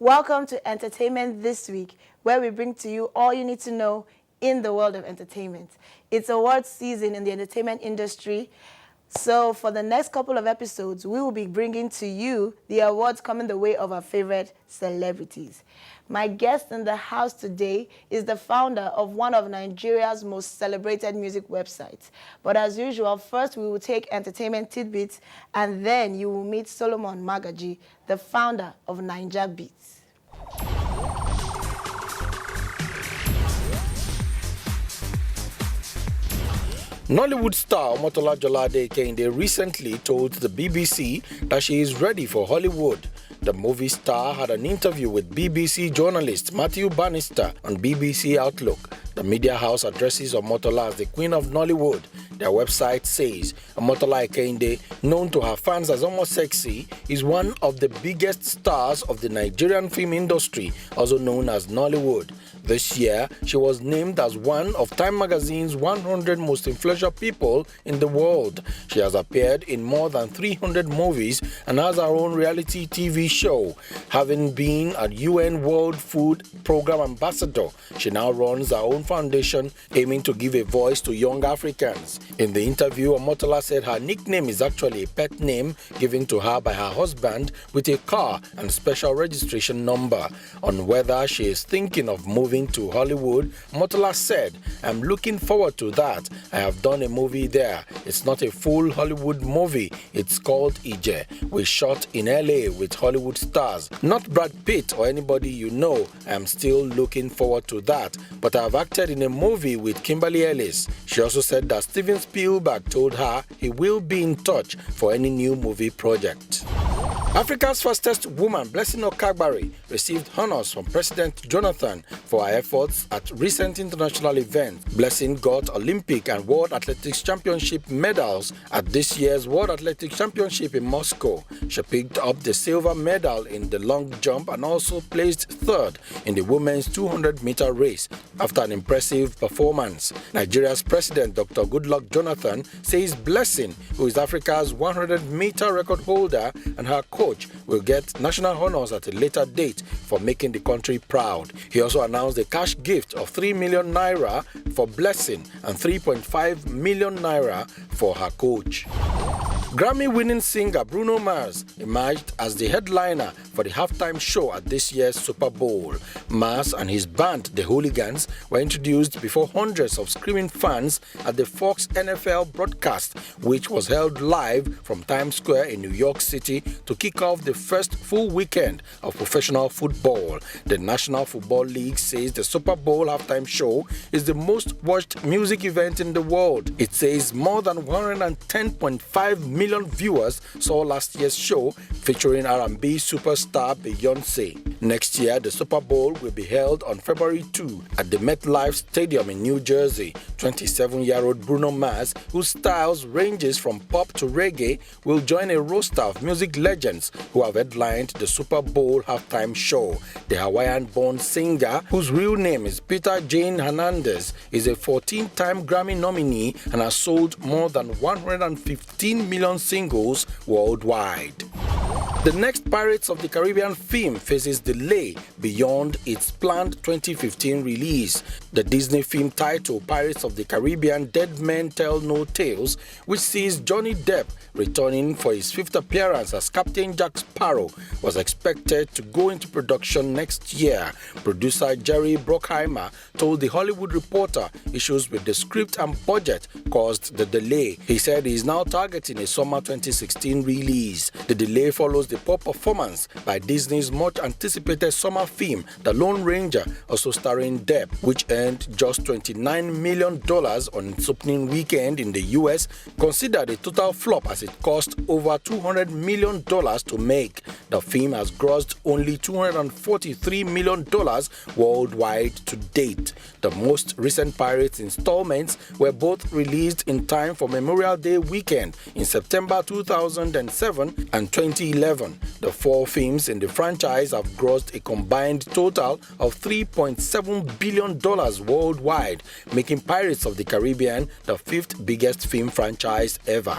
Welcome to Entertainment This Week, where we bring to you all you need to know in the world of entertainment. It's awards season in the entertainment industry, so for the next couple of episodes, we will be bringing to you the awards coming the way of our favorite celebrities. My guest in the house today is the founder of one of Nigeria's most celebrated music websites. But as usual, first we will take entertainment tidbits, and then you will meet Solomon Magaji, the founder of Naija Beats. Nollywood star Omotola Jolade Kehinde recently told the BBC that she is ready for Hollywood. The movie star had an interview with BBC journalist Matthew Bannister on BBC Outlook. The media house addresses Omotola as the Queen of Nollywood. Their website says Omotola Kehinde, known to her fans as Omo Sexy, is one of the biggest stars of the Nigerian film industry, also known as Nollywood. This year, she was named as one of Time Magazine's 100 most influential people in the world. She has appeared in more than 300 movies and has her own reality TV show. Having been a UN World Food Programme ambassador, she now runs her own foundation aiming to give a voice to young Africans. In the interview, Omotola said her nickname is actually a pet name given to her by her husband with a car and special registration number. On whether she is thinking of moving to Hollywood, Omotola said, "I'm looking forward to that. I have done a movie there. It's not a full Hollywood movie. It's called Ije. We shot in LA with Hollywood stars. Not Brad Pitt or anybody you know. I'm still looking forward to that. But I've acted in a movie with Kimberly Ellis." She also said that Steven Spielberg told her he will be in touch for any new movie project. Africa's fastest woman, Blessing Okagbare, received honors from President Jonathan for her efforts at recent international events. Blessing got Olympic and World Athletics Championship medals at this year's World Athletics Championship in Moscow. She picked up the silver medal in the long jump and also placed third in the women's 200-meter race after an impressive performance. Nigeria's President Dr. Goodluck Jonathan says Blessing, who is Africa's 100-meter record holder, and her coach will get national honors at a later date for making the country proud. He also announced a cash gift of 3 million naira for Blessing and 3.5 million naira for her coach. Grammy-winning singer Bruno Mars emerged as the headliner for the halftime show at this year's Super Bowl. Mars and his band, the Hooligans, were introduced before hundreds of screaming fans at the Fox NFL broadcast, which was held live from Times Square in New York City to kick off the first full weekend of professional football. The National Football League says the Super Bowl halftime show is the most watched music event in the world. It says more than 110.5 million viewers saw last year's show featuring R&B superstar Beyoncé. Next year, the Super Bowl will be held on February 2 at the MetLife Stadium in New Jersey. 27-year-old Bruno Mars, whose styles ranges from pop to reggae, will join a roster of music legends who have headlined the Super Bowl halftime show. The Hawaiian-born singer, whose real name is Peter Jane Hernandez, is a 14-time Grammy nominee and has sold more than 115 million singles worldwide. The next Pirates of the Caribbean film faces delay beyond its planned 2015 release. The Disney film titled Pirates of the Caribbean Dead Men Tell No Tales, which sees Johnny Depp returning for his fifth appearance as Captain Jack Sparrow, was expected to go into production next year. Producer Jerry Bruckheimer told The Hollywood Reporter issues with the script and budget caused the delay. He said he is now targeting a summer 2016 release. The delay follows the poor performance by Disney's much-anticipated summer film, The Lone Ranger, also starring Depp, which earned just $29 million on its opening weekend in the U.S., considered a total flop as it cost over $200 million to make. The film has grossed only $243 million worldwide to date. The most recent Pirates installments were both released in time for Memorial Day weekend in September 2007 and 2011. The four films in the franchise have grossed a combined total of $3.7 billion worldwide, making Pirates of the Caribbean the fifth biggest film franchise ever.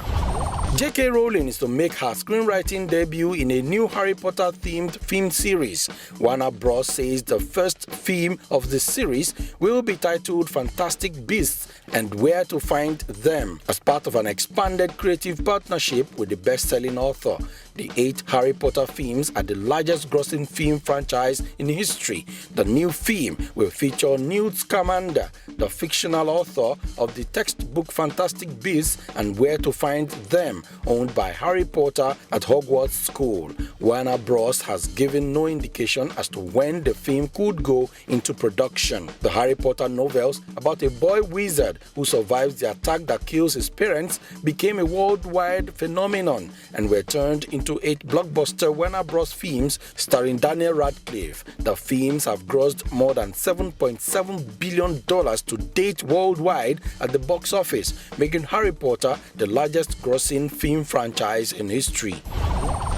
J.K. Rowling is to make her screenwriting debut in a new Harry Potter-themed film series. Warner Bros. Says the first film of the series will be titled Fantastic Beasts and Where to Find Them, as part of an expanded creative partnership with the best-selling author. The 8 Harry Potter films are the largest grossing film franchise in history. The new film will feature Newt Scamander, the fictional author of the textbook Fantastic Beasts and Where to Find Them, owned by Harry Potter at Hogwarts School. Warner Bros. Has given no indication as to when the film could go into production. The Harry Potter novels about a boy wizard who survives the attack that kills his parents became a worldwide phenomenon and were turned into 8 blockbuster Warner Bros. Films starring Daniel Radcliffe. The films have grossed more than $7.7 billion to date worldwide at the box office, making Harry Potter the largest grossing film franchise in history.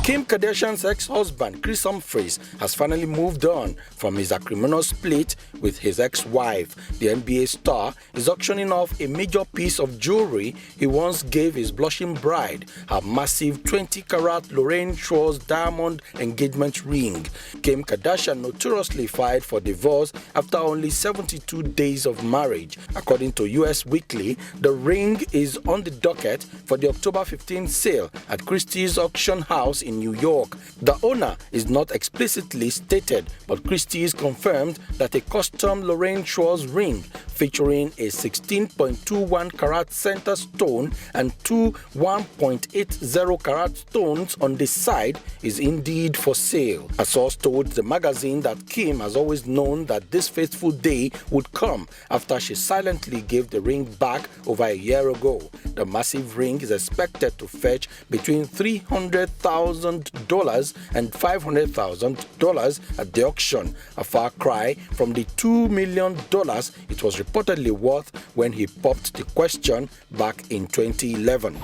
Kim Kardashian's ex-husband Chris Humphries has finally moved on from his acrimonious split with his ex-wife. The NBA star is auctioning off a major piece of jewelry he once gave his blushing bride, her massive 20-carat Lorraine Schwartz diamond engagement ring. Kim Kardashian notoriously filed for divorce after only 72 days of marriage. According to US Weekly, the ring is on the docket for the October 15th sale at Christie's auction house in New York. The owner is not explicitly stated, but Christie's confirmed that a custom Lorraine Schwartz ring featuring a 16.21 carat center stone and 2 1.80 carat stones on the side is indeed for sale. A source told the magazine that Kim has always known that this fateful day would come after she silently gave the ring back over a year ago. The massive ring is expected to fetch between $300,000 and $500,000 at the auction, a far cry from the $2 million it was reportedly worth when he popped the question back in 2011.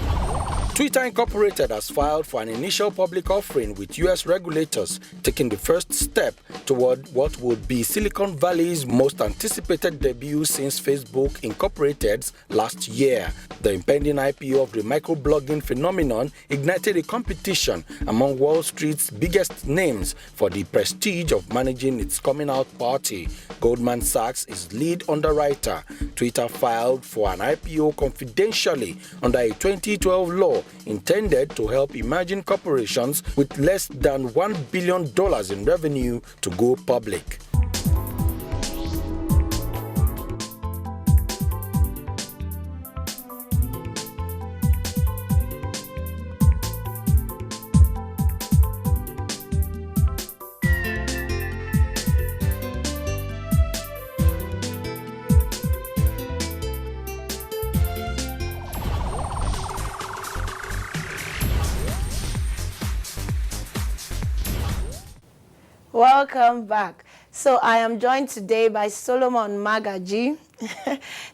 Twitter Incorporated has filed for an initial public offering with U.S. regulators, taking the first step toward what would be Silicon Valley's most anticipated debut since Facebook Incorporated's last year. The impending IPO of the microblogging phenomenon ignited a competition among Wall Street's biggest names for the prestige of managing its coming-out party. Goldman Sachs is lead underwriter. Twitter filed for an IPO confidentially under a 2012 law intended to help emerging corporations with less than $1 billion in revenue to go public. Welcome back. So I am joined today by Solomon Magaji,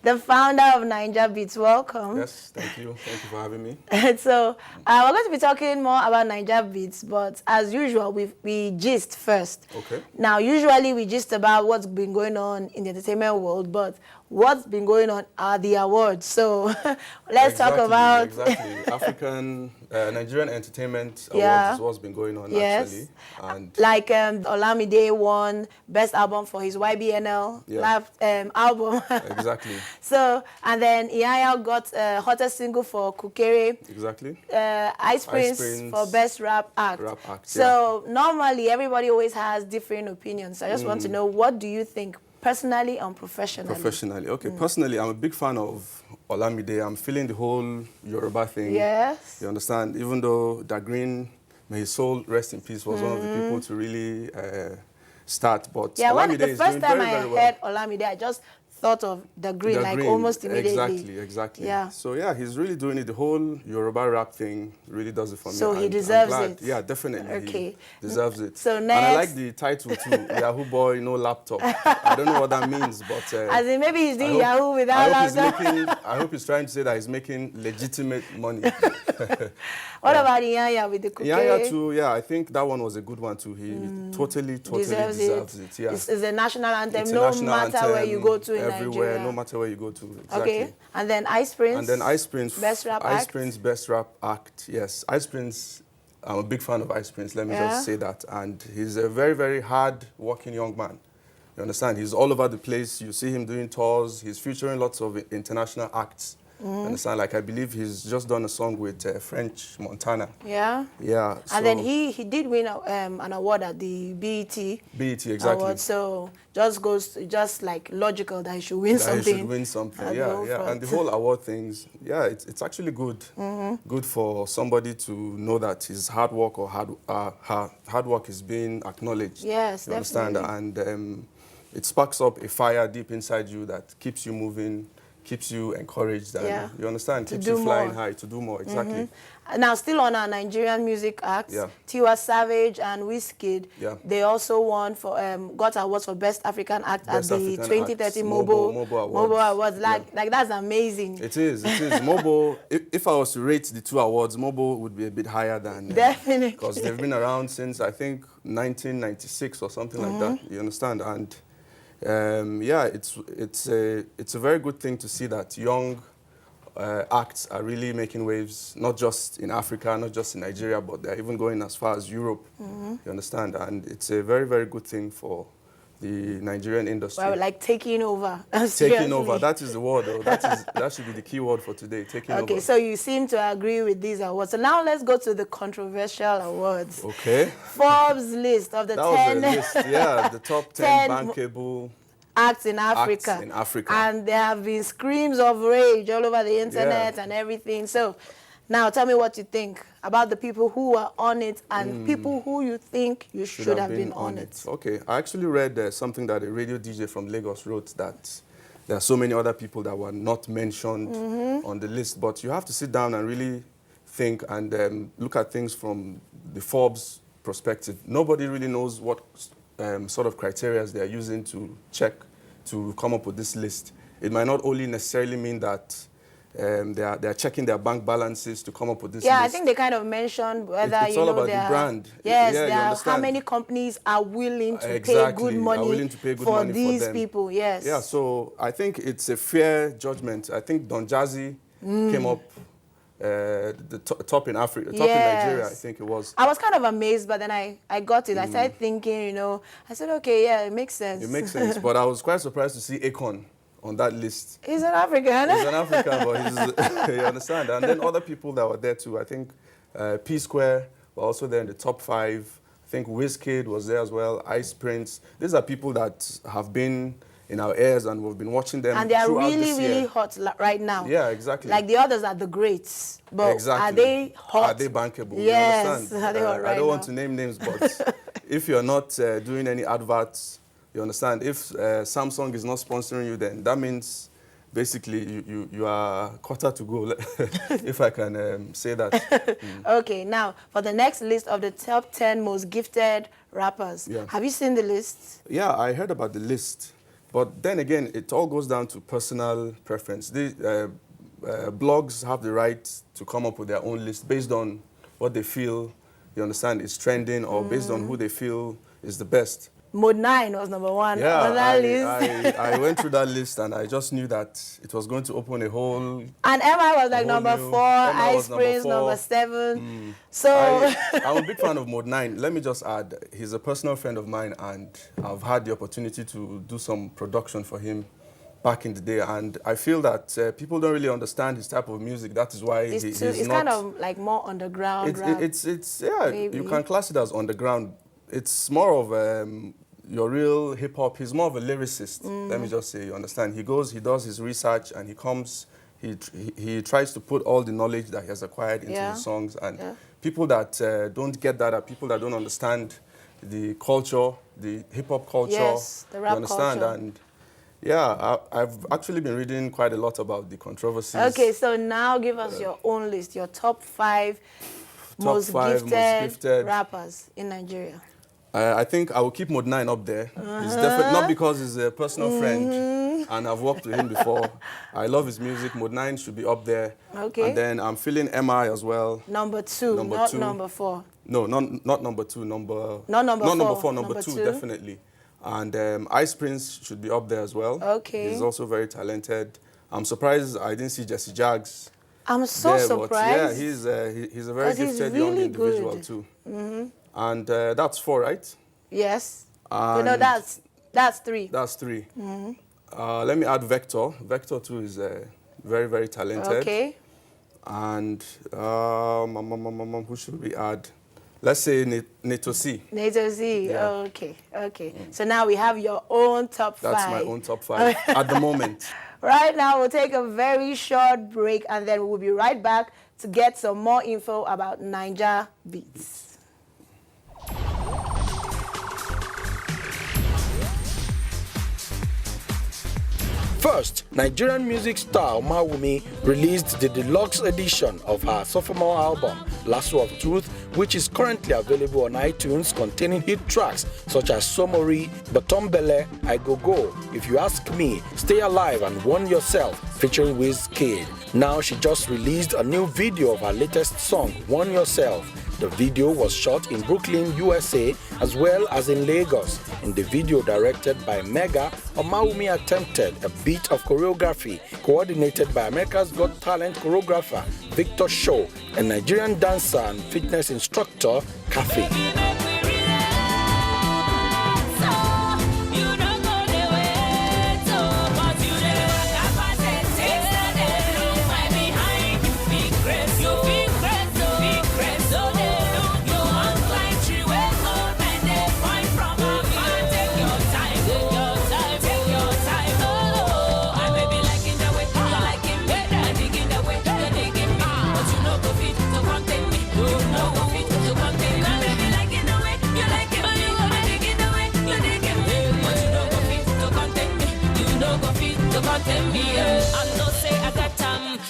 the founder of Naija Beats. Welcome. Yes, thank you. Thank you for having me. So we're going to be talking more about Naija Beats, but as usual, we gist first. Okay. Now, usually we gist about what's been going on in the entertainment world, but what's been going on are the awards. So let's talk about... African, Nigerian Entertainment Awards is what's been going on, actually. And like Olamide won Best Album for his YBNL live album. Exactly. So, and then Iyanya got hottest single for Kukere. Exactly. Ice Prince for Best Rap Act. So normally everybody always has different opinions. So I just want to know, what do you think personally and professionally? Professionally, okay. Personally, I'm a big fan of Olamide. I'm feeling the whole Yoruba thing. Yes. You understand? Even though Dagrin, may his soul rest in peace, was one of the people to really start. But Olamide the is first doing time very, I very well. heard Olamide, I just thought of the green, like almost immediately. Exactly. Yeah. So yeah, he's really doing it. The whole Yoruba rap thing really does it for me. So he deserves it. Yeah, definitely. Okay. He deserves it. So next. And I like the title too, Yahoo Boy, No Laptop. I don't know what that means, but... as in maybe he's doing Yahoo without laptop. I hope he's trying to say that he's making legitimate money. What about Iyanya with the Kukere? Iyanya too, yeah, I think that one was a good one too. He totally deserves it. Yeah. It's a national anthem, It's a no national matter anthem. where you go to in everywhere, Nigeria. no matter where you go to. Exactly. Okay, and then Ice Prince. And then Ice Prince. Best rap Ice act. Prince, best rap act. Yes, Ice Prince. I'm a big fan of Ice Prince. Let me just say that. And he's a very, very hard-working young man. You understand? He's all over the place. You see him doing tours. He's featuring lots of international acts. You understand? Like, I believe he's just done a song with French Montana. Yeah. Yeah. And then he did win an award at the BET. BET, exactly. Award, so just like logical that he should win something. He should win something. Yeah. And the whole award things, yeah, it's actually good. Good for somebody to know that his hard work or hard work is being acknowledged. Yes, you understand? And it sparks up a fire deep inside you that keeps you moving, keeps you encouraged, and you understand, keeps you flying high to do more. Exactly. Now, still on our Nigerian music acts, Tiwa Savage and Wizkid, they also won for got awards for Best African Act at the 2030 Mobo Awards. Like that's amazing. It is. Mobo. If I was to rate the two awards, Mobo would be a bit higher than definitely, because they've been around since I think 1996 or something like that. You understand? And yeah, it's a very good thing to see that young acts are really making waves, not just in Africa, not just in Nigeria, but they're even going as far as Europe. You understand? And it's a very, very good thing for the Nigerian industry. Well, like taking over. Taking over, that is the word, though. That should be the key word for today, taking over. Okay, so you seem to agree with these awards. So now let's go to the controversial awards. Okay. Forbes list of the 10... the top 10 bankable acts in Africa. And there have been screams of rage all over the internet and everything. So now tell me what you think about the people who are on it and people who you think you should have been on it. Okay, I actually read something that a radio DJ from Lagos wrote, that there are so many other people that were not mentioned on the list, but you have to sit down and really think and look at things from the Forbes perspective. Nobody really knows what sort of criteria they are using to check to come up with this list. It might not only necessarily mean that they are checking their bank balances to come up with this list. I think they kind of mentioned whether it's all about the brand. Yes, how many companies are willing to pay good money for these people. Yes. Yeah, so I think it's a fair judgment. I think Don Jazzy came up the top in Africa, top in Nigeria, I think it was. I was kind of amazed, but then I got it. I started thinking, I said, okay, yeah, it makes sense. It makes sense, but I was quite surprised to see Akon on that list. He's an African. He's an African, but you understand. And then other people that were there too. I think P-Square were also there in the top 5. I think Wizkid was there as well, Ice Prince. These are people that have been in our ears and we've been watching them. And they are really hot right now. Yeah, exactly. Like the others are the greats. But are they hot? Are they bankable? Yes. You understand? Are they hot right I don't want to name names, but if you're not doing any adverts, you understand, if Samsung is not sponsoring you, then that means basically you are quarter to go, if I can say that. Okay, now for the next list of the top 10 most gifted rappers. Have you seen the list? Yeah, I heard about the list. But then again, it all goes down to personal preference. Blogs have the right to come up with their own list based on what they feel, you understand, is trending, or based on who they feel is the best. Mode 9 was number 1 on that list. I went through that list and I just knew that it was going to open a whole... And MI was like number 4, Ice Prince number 7. So I'm a big fan of Mode 9. Let me just add, he's a personal friend of mine and I've had the opportunity to do some production for him back in the day, and I feel that people don't really understand his type of music. That is why he's not... It's kind of like more underground rap. You can class it as underground. It's more of your real hip-hop. He's more of a lyricist, let me just say, you understand. He goes, he does his research, and he comes, he tries to put all the knowledge that he has acquired into his songs. And people that don't get that are people that don't understand the culture, the hip-hop culture, the rap you understand? culture. And yeah, I've actually been reading quite a lot about the controversies. Okay, so now give us your own list, your top 5 most gifted rappers in Nigeria. I think I will keep Mode 9 up there. It's definitely not because he's a personal friend and I've worked with him before. I love his music. Mode 9 should be up there. Okay. And then I'm feeling MI as well. Number 2, not number 4. No, not number 2. Not number 4, number 2, definitely. And Ice Prince should be up there as well. Okay. He's also very talented. I'm surprised I didn't see Jesse Jags. I'm so there, but yeah, surprised. he's a very 'Cause he's gifted young really individual good. too. And that's 4, right? Yes. And That's 3. That's 3. Let me add Vector. Vector too is very, very talented. Okay. And who should we add? Let's say Neto C. Nato Z. Yeah. Okay. Okay. So now we have your own top 5. That's my own top 5 at the moment. Right now, we'll take a very short break and then we'll be right back to get some more info about Naija Beats. First, Nigerian music star Omawumi released the deluxe edition of her sophomore album, Lasso of Truth, which is currently available on iTunes, containing hit tracks such as Somori, Batombele, I Go Go, If You Ask Me, Stay Alive and Warn Yourself, featuring Wizkid. Now she just released a new video of her latest song, Warn Yourself. The video was shot in Brooklyn, USA, as well as in Lagos. In the video directed by Mega, Omawumi attempted a beat of choreography coordinated by America's Got Talent choreographer Victor Shaw and Nigerian dancer and fitness instructor Kathy.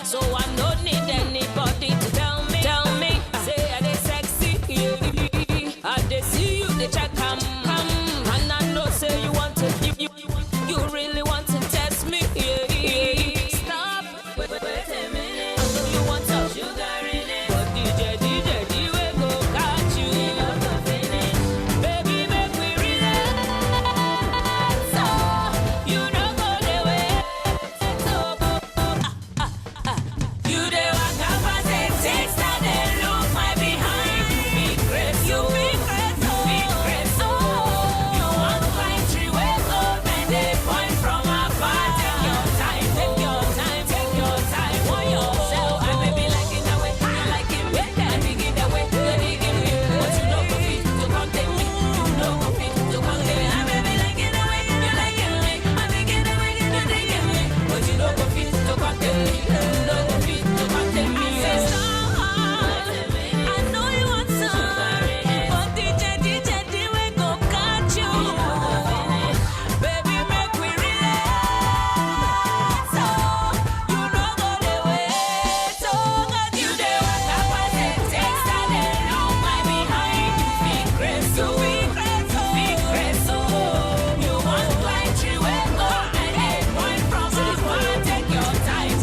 So I don't need anybody to tell me, say I they sexy, I they see you, they check come, and I know say you want to, you really want to test me, Stop, wait a minute, I know you want some sugar in it, but DJ, we go catch you, baby, make we relax, so you don't go the way, you dey waka pass it, takes that they look my behind. Big grace, you big grace, oh. You want to climb tree, wake up and they point from afar. Take your time, for yourself. I may be liking the way you like it, and digging the way you're digging me. But you know go fit to contain me, you know go fit to contain me. I may be liking the way you liking me, I'm digging the way you're digging me. But you know go fit to contain me, you know go fit to contain me. I know you want some, but DJ, we go catch you. Baby, make we relax, so you know go the way. So God, you dey waka pass it, takes that they look my behind. Big grace, so you want to climb tree, wake up and they point from afar. Take your time,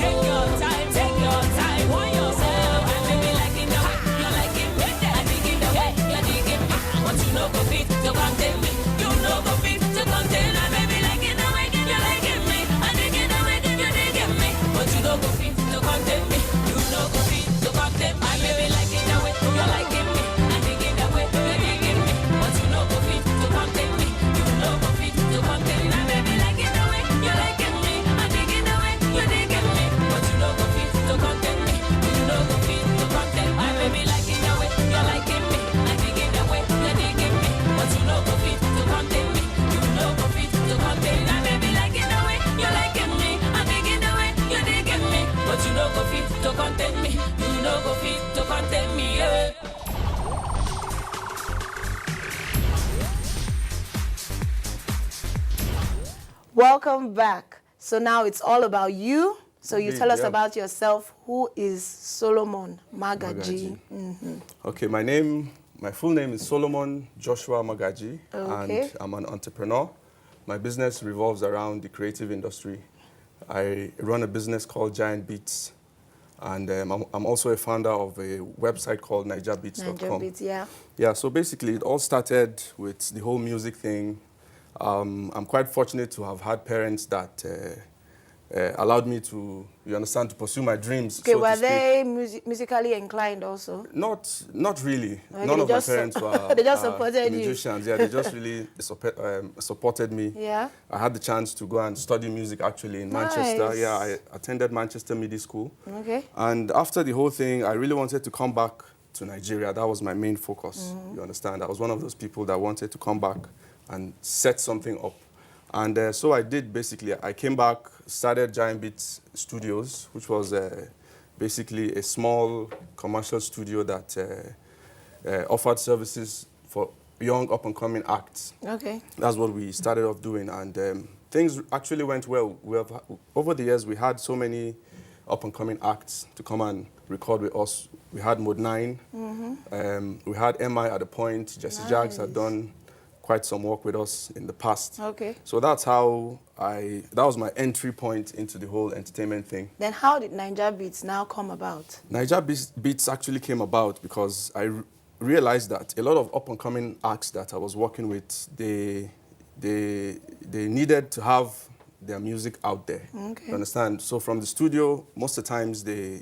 for yourself. I may be liking the way you liking me, and digging the way you're digging me. But you know go fit to contain me, you know go fit to contain. I may be liking the way you liking me, and digging the way you're digging me. But you know go fit to contain me, you know go fit to contain. I may be liking the way you're liking me, and digging the way you're digging me. But you know go fit to contain me, you know go fit to contain. I may be liking the way you're liking me, and digging the way you're digging me. But you know go fit to contain me, you know go fit to contain. I may be liking the way you're liking me, and digging the way you're digging me. But you know go fit to contain me, you know go fit to contain. I may be liking the way you're liking me, and digging the way you're digging me. But you know go fit to contain me, you know go fit to contain me, yeah. Welcome back. So now it's all about you. So you Indeed, tell us yeah. about yourself. Who is Solomon Magaji? Okay, my full name is Solomon Joshua Magaji, Okay. and I'm an entrepreneur. My business revolves around the creative industry. I run a business called Giant Beats, and I'm also a founder of a website called NigerBeats.com. Niger Beats, yeah. Yeah, so basically it all started with the whole music thing. I'm quite fortunate to have had parents that allowed me to, you understand, to pursue my dreams. Okay, so were to speak. they musically inclined also? Not really. Okay, None they of my just parents were they just supported you. musicians. Yeah, they just really supported me. Yeah. I had the chance to go and study music actually in Manchester. Nice. Yeah, I attended Manchester Midi School. Okay. And after the whole thing, I really wanted to come back to Nigeria. That was my main focus. You understand? I was one of those people that wanted to come back and set something up. And so I did, basically. I came back, started Giant Beats Studios, which was basically a small commercial studio that offered services for young up-and-coming acts. Okay. That's what we started off doing, and things actually went well. Over the years, we had so many up-and-coming acts to come and record with us. We had Mode 9, we had MI at the point, Jesse Jags had done quite some work with us in the past. Okay. So that's how that was my entry point into the whole entertainment thing. Then how did Naija Beats now come about? Naija Beats actually came about because I realized that a lot of up-and-coming acts that I was working with, they needed to have their music out there. Okay. You understand? So from the studio, most of the times they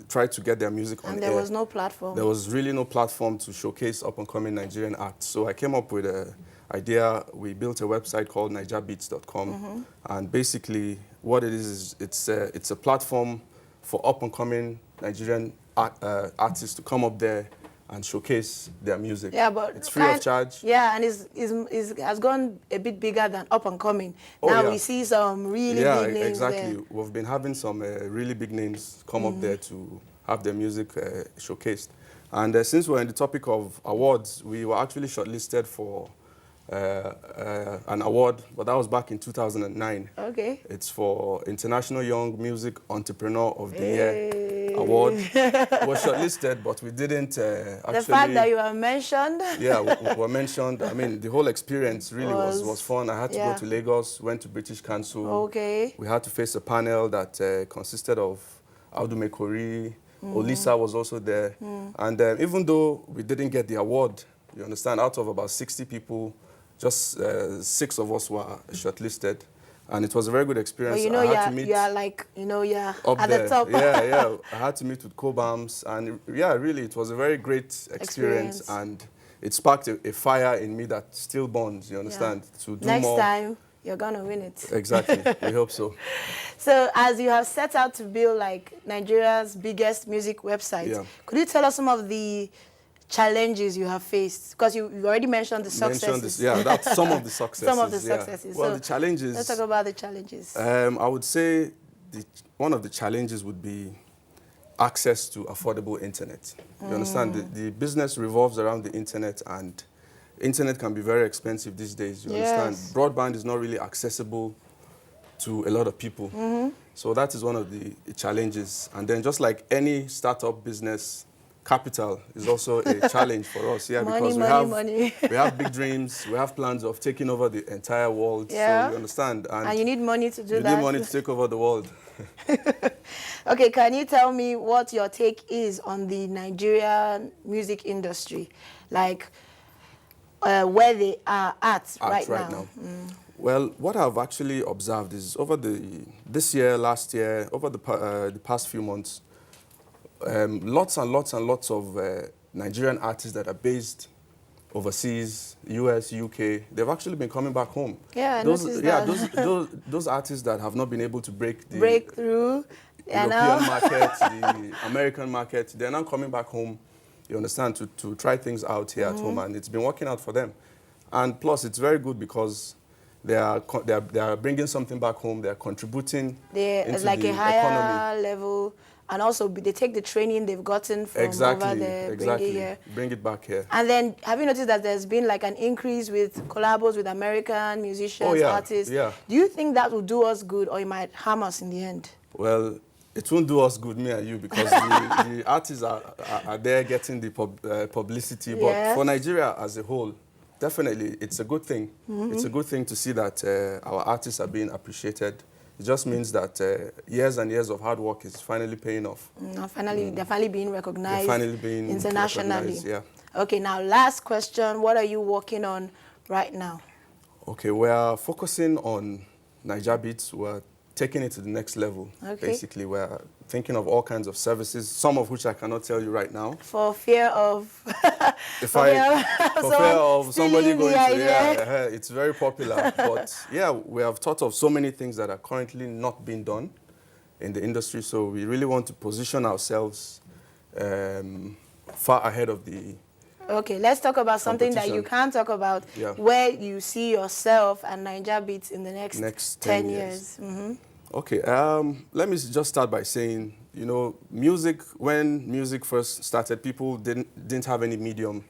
tried to get their music on air. And there was no platform. There was really no platform to showcase up-and-coming Nigerian acts. So I came up with an idea. We built a website called NigerBeats.com. And basically what it is it's a platform for up-and-coming Nigerian artists to come up there and showcase their music. Yeah, but it's free of charge. Yeah, and it has gone a bit bigger than up and coming. Oh, now yeah. we see some really Yeah, big names exactly. there. We've been having some really big names come up there to have their music showcased. And since we're in the topic of awards, we were actually shortlisted for an award, but that was back in 2009. Okay. It's for International Young Music Entrepreneur of the Year award. We were shortlisted, but we didn't actually... The fact that you were mentioned. Yeah, we were mentioned. I mean, the whole experience really was fun. I had to go to Lagos, went to British Council. Okay. We had to face a panel that consisted of Audu Mekori, Olisa was also there. And even though we didn't get the award, you understand, out of about 60 people, just 6 of us were shortlisted. And it was a very good experience. But you know, I had to meet you're up at there. the top. Yeah. I had to meet with Cobams, and yeah, really, it was a very great experience. And it sparked a fire in me that still burns, you understand, to do Next more. time, you're going to win it. Exactly. We hope so. So as you have set out to build like Nigeria's biggest music website, could you tell us some of the challenges you have faced? Because you already mentioned the successes. That's some of the successes. Some of the successes. Well, so the challenges... Let's talk about the challenges. I would say one of the challenges would be access to affordable internet. You understand? The business revolves around the internet, and internet can be very expensive these days. You understand? Broadband is not really accessible to a lot of people. So that is one of the challenges. And then just like any startup business, capital is also a challenge for us, because we have big dreams, we have plans of taking over the entire world, so you understand. And you need money to do that. You need money to take over the world. Okay, can you tell me what your take is on the Nigerian music industry? Like, where they are at right now. Well, what I've actually observed is over this year, last year, over the past few months, lots and lots and lots of Nigerian artists that are based overseas, US, UK, they've actually been coming back home. Yeah, those artists that have not been able to break through the European market, the American market, they're now coming back home, you understand, to try things out here at home, and it's been working out for them. And plus, it's very good because they are bringing something back home, they're contributing into like the a higher economy. level. And also, they take the training they've gotten from over there, bring it here. Bring it back here. And then, have you noticed that there's been like an increase with collabos with American musicians, artists? Yeah. Do you think that will do us good, or it might harm us in the end? Well, it won't do us good, me and you, because the artists are there getting the publicity. But for Nigeria as a whole, definitely, it's a good thing. It's a good thing to see that our artists are being appreciated. It just means that years and years of hard work is finally paying off. They're finally being recognized internationally. Yeah. Okay, now last question. What are you working on right now? Okay, we are focusing on Naija Beats. We're taking it to the next level. Okay. Basically, we're thinking of all kinds of services, some of which I cannot tell you right now. For fear of... For for fear of somebody stealing going the to, idea. it's very popular. But yeah, we have thought of so many things that are currently not being done in the industry. So we really want to position ourselves far ahead of the... Okay, let's talk about something that you Competition. can talk about, Yeah. where you see yourself and Naija Beats in the next 10 10 years. Mhm. Okay, let me just start by saying, you know, music, when music first started, people didn't have any medium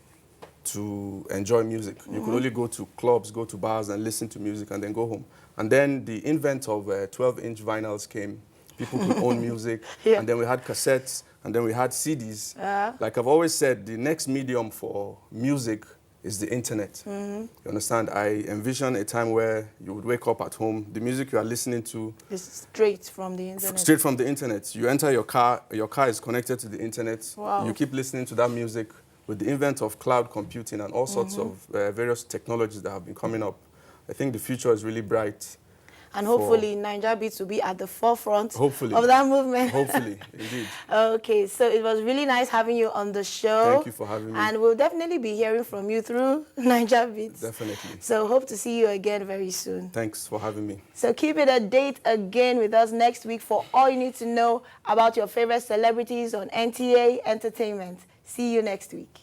to enjoy music. You could only go to clubs, go to bars and listen to music and then go home. And then the invent of 12-inch vinyls came. People could own music. Yeah. And then we had cassettes, and then we had CDs. Like I've always said, the next medium for music is the internet. You understand? I envision a time where you would wake up at home, the music you are listening to, It's straight from the internet. straight from the internet. You enter your car is connected to the internet. Wow. You keep listening to that music. With the invent of cloud computing and all sorts of various technologies that have been coming up, I think the future is really bright. And hopefully Naija Beats will be at the forefront Hopefully. of that movement. Hopefully, indeed. Okay, so it was really nice having you on the show. Thank you for having me. And we'll definitely be hearing from you through Naija Beats. Definitely. So hope to see you again very soon. Thanks for having me. So keep it a date again with us next week for all you need to know about your favorite celebrities on NTA Entertainment. See you next week.